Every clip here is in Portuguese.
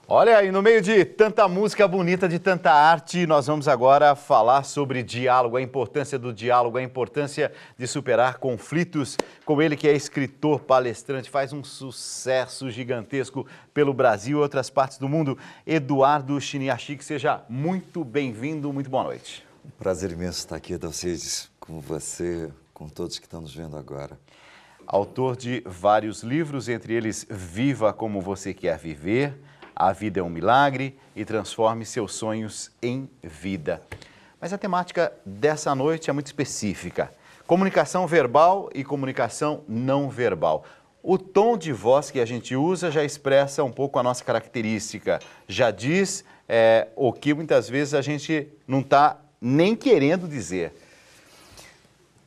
Olha aí, no meio de tanta música bonita, de tanta arte, nós vamos agora falar sobre diálogo, a importância do diálogo, a importância de superar conflitos. Com ele que é escritor, palestrante, faz um sucesso gigantesco pelo Brasil e outras partes do mundo. Eduardo Chiniachik, seja muito bem-vindo, muito boa noite. Um prazer imenso estar aqui, Dalcides, com você, com todos que estão nos vendo agora. Autor de vários livros, entre eles Viva Como Você Quer Viver, A Vida é um Milagre e Transforme Seus Sonhos em Vida. Mas a temática dessa noite é muito específica. Comunicação verbal e comunicação não verbal. O tom de voz que a gente usa já expressa um pouco a nossa característica. Já diz o que muitas vezes a gente não está nem querendo dizer.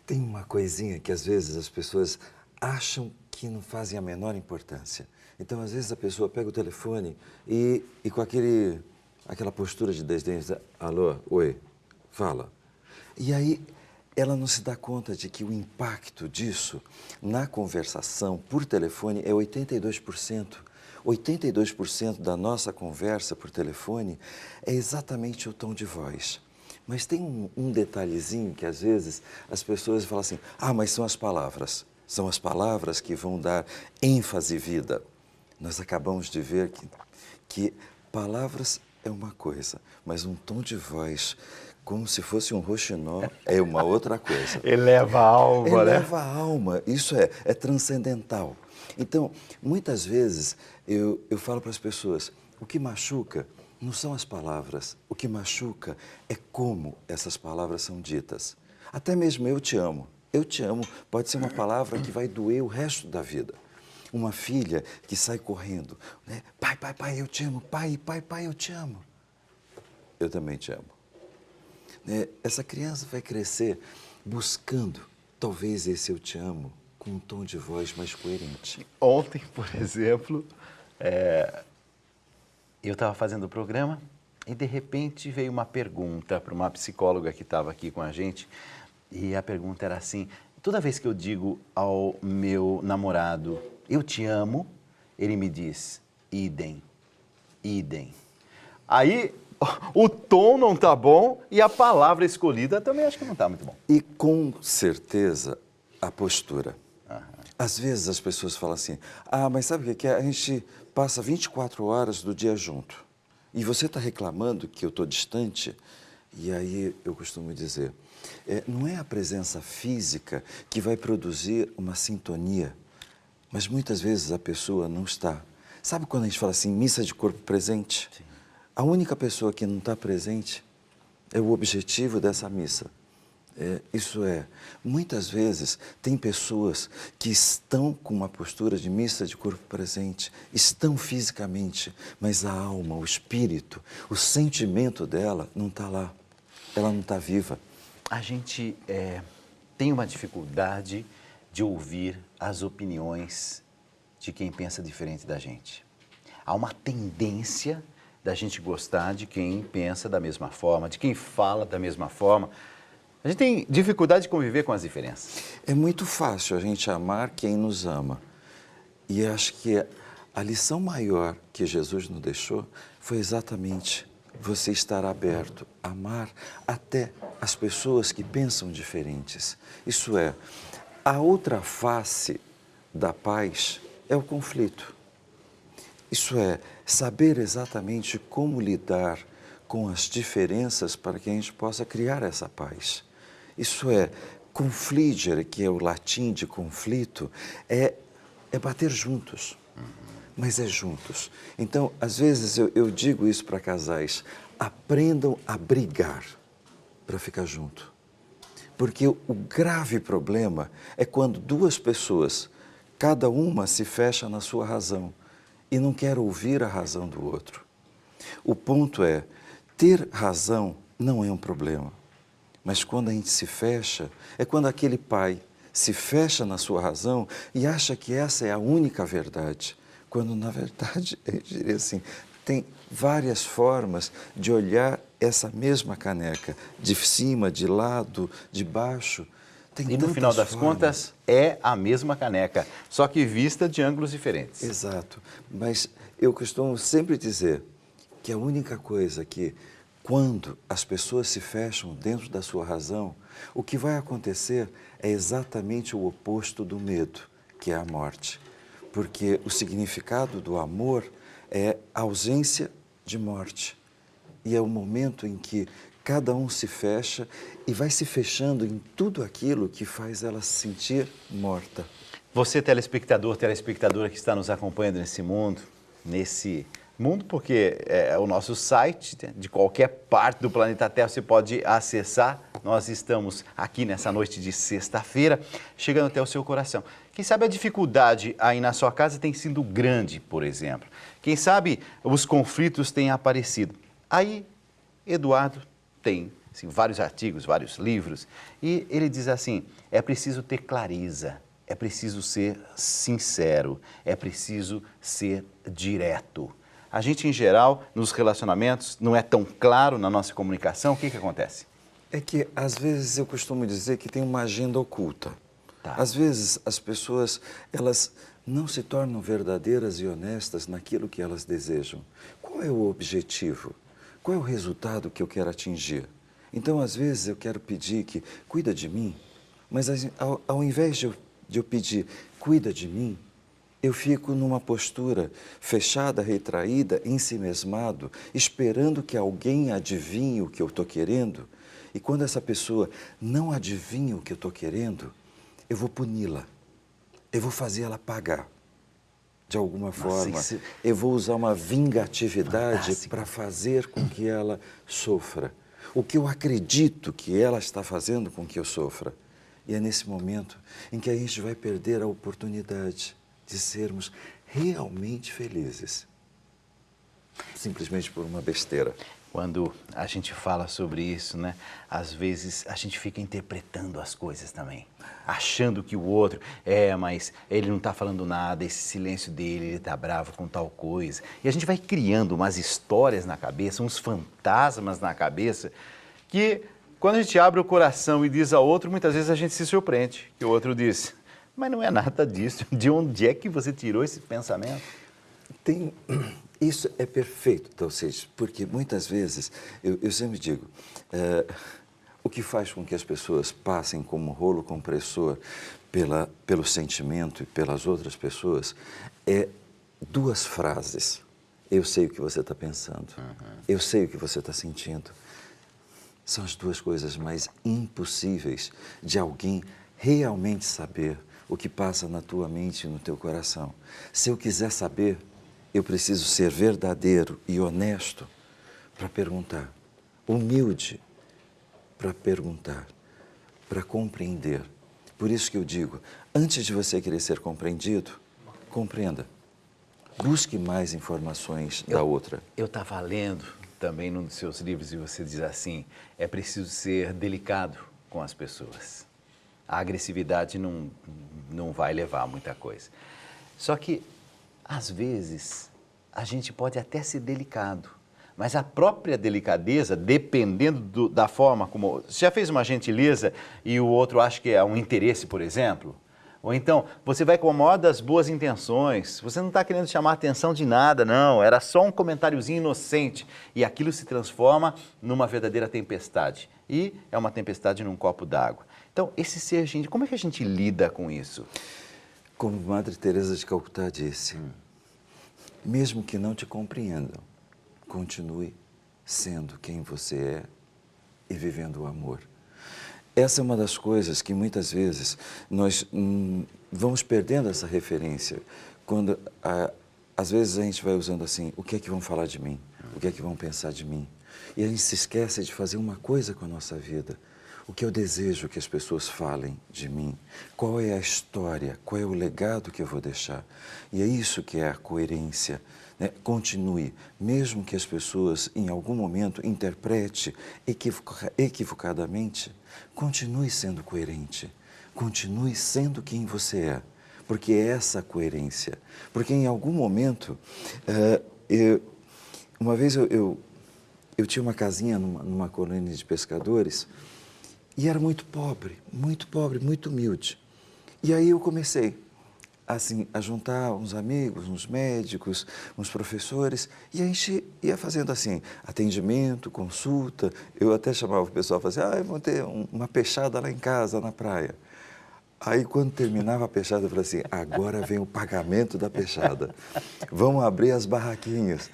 Tem uma coisinha que às vezes as pessoas acham que não fazem a menor importância. Então, às vezes, a pessoa pega o telefone e com aquela postura de desdém, diz, alô, oi, fala. E aí, ela não se dá conta de que o impacto disso na conversação por telefone é 82%. 82% da nossa conversa por telefone é exatamente o tom de voz. Mas tem um detalhezinho que, às vezes, as pessoas falam assim, mas são as palavras. São as palavras que vão dar ênfase e vida. Nós acabamos de ver que palavras é uma coisa, mas um tom de voz, como se fosse um rouxinol, é uma outra coisa. Eleva a alma, né? Eleva a alma, isso é transcendental. Então, muitas vezes, eu falo para as pessoas, o que machuca não são as palavras, o que machuca é como essas palavras são ditas. Até mesmo eu te amo pode ser uma palavra que vai doer o resto da vida. Uma filha que sai correndo, né? Pai, eu te amo, pai, eu te amo. Eu também te amo. Essa criança vai crescer buscando, talvez, esse eu te amo, com um tom de voz mais coerente. Ontem, por exemplo, eu estava fazendo o programa e, de repente, veio uma pergunta para uma psicóloga que estava aqui com a gente. E a pergunta era assim, toda vez que eu digo ao meu namorado, eu te amo, ele me diz, idem, idem. Aí o tom não está bom e a palavra escolhida também acho que não está muito bom. E com certeza a postura. Às vezes as pessoas falam assim, mas sabe o que é? A gente passa 24 horas do dia junto. E você está reclamando que eu estou distante? E aí eu costumo dizer, não é a presença física que vai produzir uma sintonia, mas muitas vezes a pessoa não está. Sabe quando a gente fala assim, missa de corpo presente? Sim. A única pessoa que não está presente é o objetivo dessa missa. Muitas vezes tem pessoas que estão com uma postura de missa de corpo presente, estão fisicamente, mas a alma, o espírito, o sentimento dela não está lá, ela não está viva. A gente tem uma dificuldade de ouvir as opiniões de quem pensa diferente da gente. Há uma tendência da gente gostar de quem pensa da mesma forma, de quem fala da mesma forma. A gente tem dificuldade de conviver com as diferenças. É muito fácil a gente amar quem nos ama. E acho que a lição maior que Jesus nos deixou foi exatamente você estar aberto, amar até as pessoas que pensam diferentes. Isso é, a outra face da paz é o conflito. Isso é, saber exatamente como lidar com as diferenças para que a gente possa criar essa paz. Isso é, confligere, que é o latim de conflito, é bater juntos. Mas é juntos. Então, às vezes eu digo isso para casais, aprendam a brigar para ficar junto. Porque o grave problema é quando duas pessoas, cada uma se fecha na sua razão e não quer ouvir a razão do outro. O ponto é, ter razão não é um problema, mas quando a gente se fecha, é quando aquele pai se fecha na sua razão e acha que essa é a única verdade. Quando, na verdade, eu diria assim, tem várias formas de olhar essa mesma caneca, de cima, de lado, de baixo. Tem E no tantas final das formas. contas, é a mesma caneca, só que vista de ângulos diferentes. Exato. Mas eu costumo sempre dizer que a única coisa que, quando as pessoas se fecham dentro da sua razão, o que vai acontecer é exatamente o oposto do medo, que é a morte. Porque o significado do amor é a ausência de morte. E é o momento em que cada um se fecha e vai se fechando em tudo aquilo que faz ela se sentir morta. Você, telespectador, telespectadora que está nos acompanhando nesse mundo, porque é o nosso site, de qualquer parte do planeta Terra você pode acessar. Nós estamos aqui nessa noite de sexta-feira, chegando até o seu coração. Quem sabe a dificuldade aí na sua casa tem sido grande, por exemplo. Quem sabe os conflitos têm aparecido. Aí, Eduardo tem assim, vários artigos, vários livros, e ele diz assim, é preciso ter clareza, é preciso ser sincero, é preciso ser direto. A gente, em geral, nos relacionamentos, não é tão claro na nossa comunicação. O que acontece? É que, às vezes, eu costumo dizer que tem uma agenda oculta. Tá. Às vezes, as pessoas, elas não se tornam verdadeiras e honestas naquilo que elas desejam. Qual é o objetivo? Qual é o resultado que eu quero atingir? Então, às vezes, eu quero pedir que cuida de mim, mas ao invés de eu pedir cuida de mim, eu fico numa postura fechada, retraída, ensimesmado, esperando que alguém adivinhe o que eu estou querendo. E quando essa pessoa não adivinha o que eu estou querendo, eu vou puni-la. Eu vou fazer ela pagar. De alguma forma, eu vou usar uma vingatividade para fazer com que ela sofra. O que eu acredito que ela está fazendo com que eu sofra. E é nesse momento em que a gente vai perder a oportunidade de sermos realmente felizes. Simplesmente por uma besteira. Quando a gente fala sobre isso, né, às vezes a gente fica interpretando as coisas também, achando que o outro, mas ele não está falando nada, esse silêncio dele, ele está bravo com tal coisa. E a gente vai criando umas histórias na cabeça, uns fantasmas na cabeça, que quando a gente abre o coração e diz ao outro, muitas vezes a gente se surpreende, que o outro diz, mas não é nada disso, de onde é que você tirou esse pensamento? Isso é perfeito, Dalcídio, porque muitas vezes, eu sempre digo, o que faz com que as pessoas passem como rolo compressor pelo sentimento e pelas outras pessoas é duas frases. Eu sei o que você está pensando, eu sei o que você está sentindo. São as duas coisas mais impossíveis de alguém realmente saber o que passa na tua mente e no teu coração. Se eu quiser saber, eu preciso ser verdadeiro e honesto para perguntar, humilde para perguntar, para compreender. Por isso que eu digo, antes de você querer ser compreendido, compreenda. Busque mais informações da outra. Eu estava lendo também num dos seus livros e você diz assim, é preciso ser delicado com as pessoas. A agressividade não vai levar a muita coisa. Só que, às vezes, a gente pode até ser delicado, mas a própria delicadeza, dependendo da forma como... Você já fez uma gentileza e o outro acha que é um interesse, por exemplo? Ou então, você vai com a maior das boas intenções, você não está querendo chamar a atenção de nada, não, era só um comentáriozinho inocente e aquilo se transforma numa verdadeira tempestade. E é uma tempestade num copo d'água. Então, esse ser gentil, como é que a gente lida com isso? Como Madre Teresa de Calcutá disse, mesmo que não te compreendam, continue sendo quem você é e vivendo o amor. Essa é uma das coisas que muitas vezes nós vamos perdendo essa referência. Quando, às vezes, a gente vai usando assim, o que é que vão falar de mim? O que é que vão pensar de mim? E a gente se esquece de fazer uma coisa com a nossa vida. O que eu desejo que as pessoas falem de mim? Qual é a história? Qual é o legado que eu vou deixar? E é isso que é a coerência. Né? Continue, mesmo que as pessoas em algum momento interpretem equivocadamente, continue sendo coerente, continue sendo quem você é, porque é essa a coerência. Porque em algum momento, uma vez eu tinha uma casinha numa colônia de pescadores E era muito pobre, muito humilde. E aí eu comecei, assim, a juntar uns amigos, uns médicos, uns professores, e a gente ia fazendo assim, atendimento, consulta. Eu até chamava o pessoal e falava assim, eu vou ter uma peixada lá em casa, na praia. Aí, quando terminava a peixada, eu falei assim, agora vem o pagamento da peixada. Vamos abrir as barraquinhas.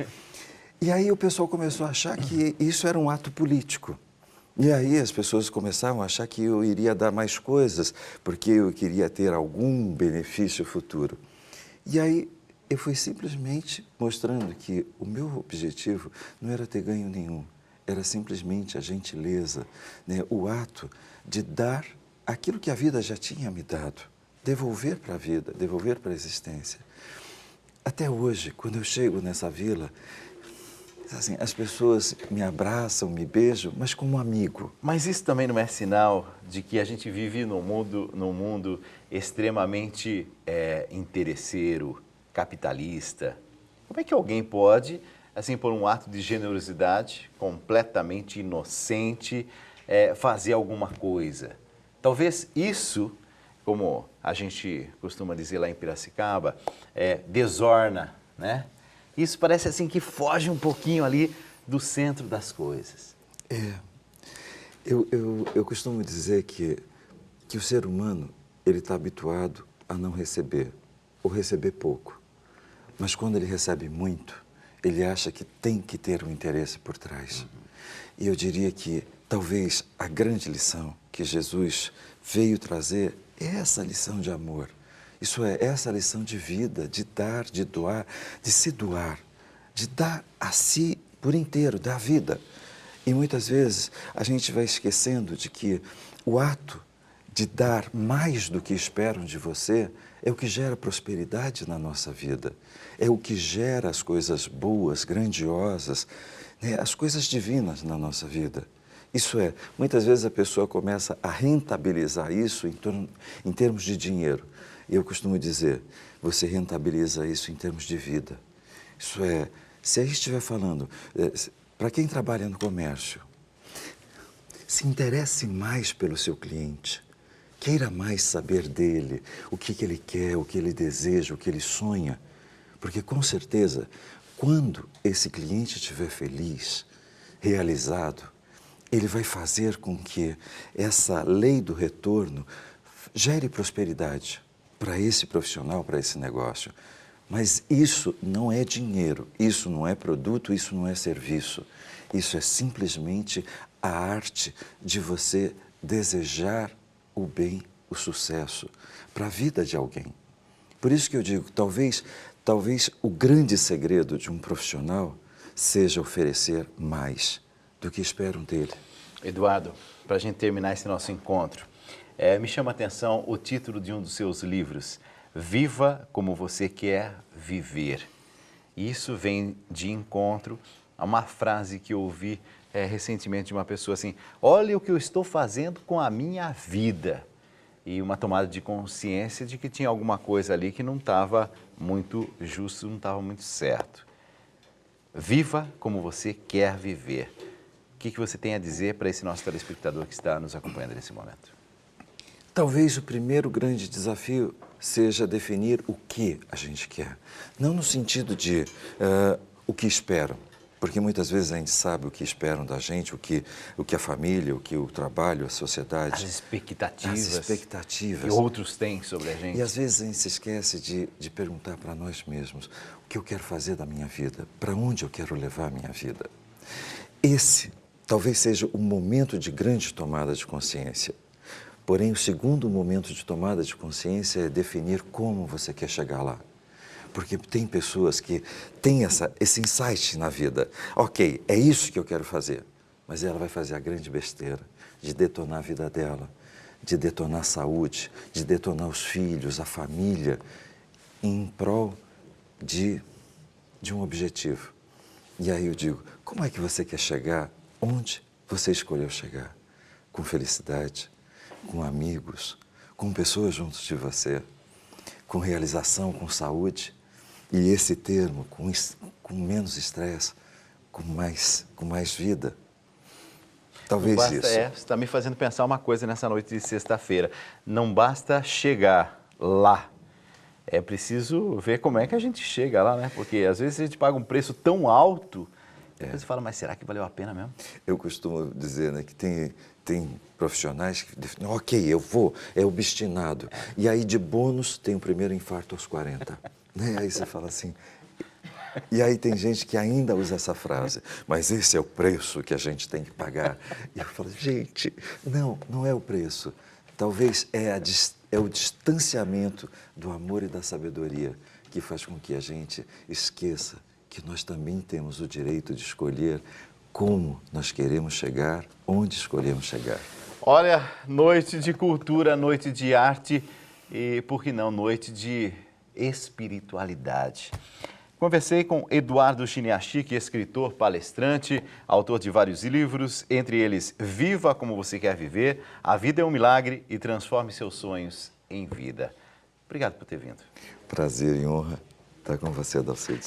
E aí o pessoal começou a achar que isso era um ato político. E aí as pessoas começaram a achar que eu iria dar mais coisas, porque eu queria ter algum benefício futuro. E aí eu fui simplesmente mostrando que o meu objetivo não era ter ganho nenhum, era simplesmente a gentileza, né? O ato de dar aquilo que a vida já tinha me dado, devolver para a vida, devolver para a existência. Até hoje, quando eu chego nessa vila, assim, as pessoas me abraçam, me beijam, mas como um amigo. Mas isso também não é sinal de que a gente vive num mundo extremamente interesseiro, capitalista? Como é que alguém pode, assim, por um ato de generosidade completamente inocente, fazer alguma coisa? Talvez isso, como a gente costuma dizer lá em Piracicaba, desorna, né? Isso parece assim que foge um pouquinho ali do centro das coisas. Eu costumo dizer que o ser humano ele está habituado a não receber, ou receber pouco. Mas quando ele recebe muito, ele acha que tem que ter um interesse por trás. E eu diria que talvez a grande lição que Jesus veio trazer é essa lição de amor. Isso é, essa lição de vida, de dar, de doar, de se doar, de dar a si por inteiro, da vida. E muitas vezes a gente vai esquecendo de que o ato de dar mais do que esperam de você é o que gera prosperidade na nossa vida, é o que gera as coisas boas, grandiosas, né, as coisas divinas na nossa vida. Isso é, muitas vezes a pessoa começa a rentabilizar isso em termos de dinheiro. E eu costumo dizer, você rentabiliza isso em termos de vida. Isso é, se a gente estiver falando, para quem trabalha no comércio, se interesse mais pelo seu cliente, queira mais saber dele, o que ele quer, o que ele deseja, o que ele sonha. Porque com certeza, quando esse cliente estiver feliz, realizado, ele vai fazer com que essa lei do retorno gere prosperidade para esse profissional, para esse negócio. Mas isso não é dinheiro, isso não é produto, isso não é serviço. Isso é simplesmente a arte de você desejar o bem, o sucesso para a vida de alguém. Por isso que eu digo, talvez o grande segredo de um profissional seja oferecer mais do que esperam dele. Eduardo, para a gente terminar esse nosso encontro, me chama a atenção o título de um dos seus livros, Viva como você quer viver. Isso vem de encontro a uma frase que eu ouvi recentemente de uma pessoa assim, olha o que eu estou fazendo com a minha vida. E uma tomada de consciência de que tinha alguma coisa ali que não estava muito justo, não estava muito certo. Viva como você quer viver. O que você tem a dizer para esse nosso telespectador que está nos acompanhando nesse momento? Talvez o primeiro grande desafio seja definir o que a gente quer. Não no sentido de o que esperam, porque muitas vezes a gente sabe o que esperam da gente, o que a família, o que o trabalho, a sociedade... As expectativas que outros têm sobre a gente. E às vezes a gente se esquece de perguntar para nós mesmos o que eu quero fazer da minha vida, para onde eu quero levar a minha vida. Esse talvez seja o momento de grande tomada de consciência. Porém, o segundo momento de tomada de consciência é definir como você quer chegar lá. Porque tem pessoas que têm esse insight na vida. Ok, é isso que eu quero fazer. Mas ela vai fazer a grande besteira de detonar a vida dela, de detonar a saúde, de detonar os filhos, a família, em prol de um objetivo. E aí eu digo, como é que você quer chegar onde você escolheu chegar? Com felicidade, com amigos, com pessoas juntos de você, com realização, com saúde. E esse termo, com menos estresse, com mais vida. Talvez basta, isso. você está me fazendo pensar uma coisa nessa noite de sexta-feira. Não basta chegar lá. É preciso ver como é que a gente chega lá, né? Porque às vezes a gente paga um preço tão alto, depois você fala, mas será que valeu a pena mesmo? Eu costumo dizer, né, que tem profissionais que definem, ok, eu vou, é obstinado. E aí, de bônus, tem o primeiro infarto aos 40. Né? Aí você fala assim... E aí tem gente que ainda usa essa frase, mas esse é o preço que a gente tem que pagar. E eu falo, gente, não é o preço. Talvez é o distanciamento do amor e da sabedoria que faz com que a gente esqueça que nós também temos o direito de escolher como nós queremos chegar, onde escolhemos chegar. Olha, noite de cultura, noite de arte e, por que não, noite de espiritualidade. Conversei com Eduardo Chiniachik, escritor, palestrante, autor de vários livros, entre eles Viva Como Você Quer Viver, A Vida é um Milagre e Transforme Seus Sonhos em Vida. Obrigado por ter vindo. Prazer e honra estar com você, Dalcides.